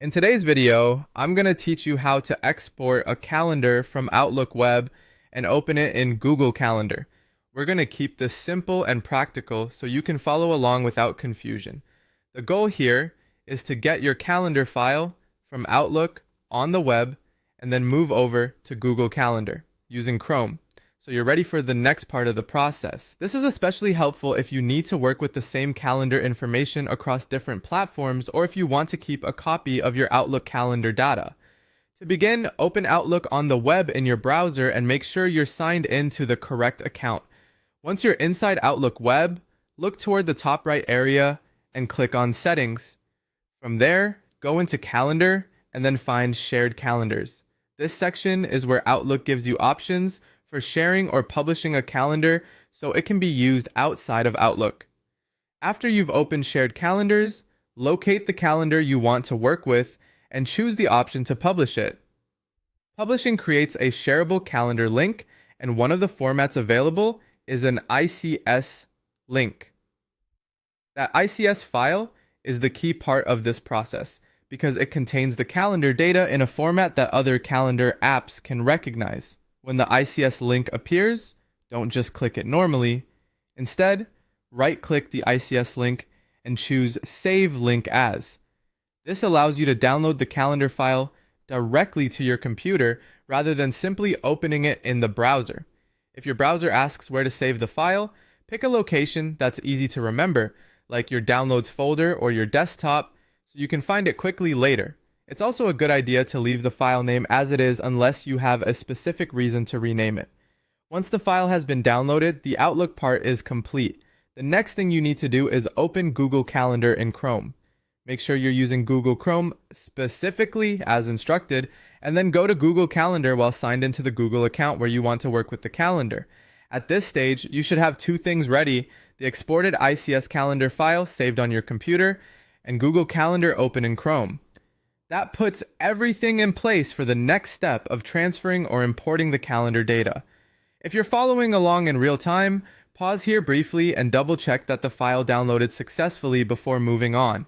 In today's video, I'm going to teach you how to export a calendar from Outlook Web and open it in Google Calendar. We're going to keep this simple and practical so you can follow along without confusion. The goal here is to get your calendar file from Outlook on the web and then move over to Google Calendar using Chrome. So you're ready for the next part of the process. This is especially helpful if you need to work with the same calendar information across different platforms or if you want to keep a copy of your Outlook calendar data. To begin, open Outlook on the web in your browser and make sure you're signed in to the correct account. Once you're inside Outlook Web, look toward the top right area and click on Settings. From there, go into Calendar and then find Shared Calendars. This section is where Outlook gives you options for sharing or publishing a calendar so it can be used outside of Outlook. After you've opened Shared Calendars, locate the calendar you want to work with and choose the option to publish it. Publishing creates a shareable calendar link, and one of the formats available is an ICS link. That ICS file is the key part of this process because it contains the calendar data in a format that other calendar apps can recognize. When the ICS link appears, don't just click it normally. Instead, right-click the ICS link and choose Save Link As. This allows you to download the calendar file directly to your computer rather than simply opening it in the browser. If your browser asks where to save the file, pick a location that's easy to remember, like your Downloads folder or your desktop, so you can find it quickly later. It's also a good idea to leave the file name as it is unless you have a specific reason to rename it. Once the file has been downloaded, the Outlook part is complete. The next thing you need to do is open Google Calendar in Chrome. Make sure you're using Google Chrome specifically as instructed, and then go to Google Calendar while signed into the Google account where you want to work with the calendar. At this stage, you should have two things ready: the exported ICS calendar file saved on your computer and Google Calendar open in Chrome. That puts everything in place for the next step of transferring or importing the calendar data. If you're following along in real time, pause here briefly and double check that the file downloaded successfully before moving on.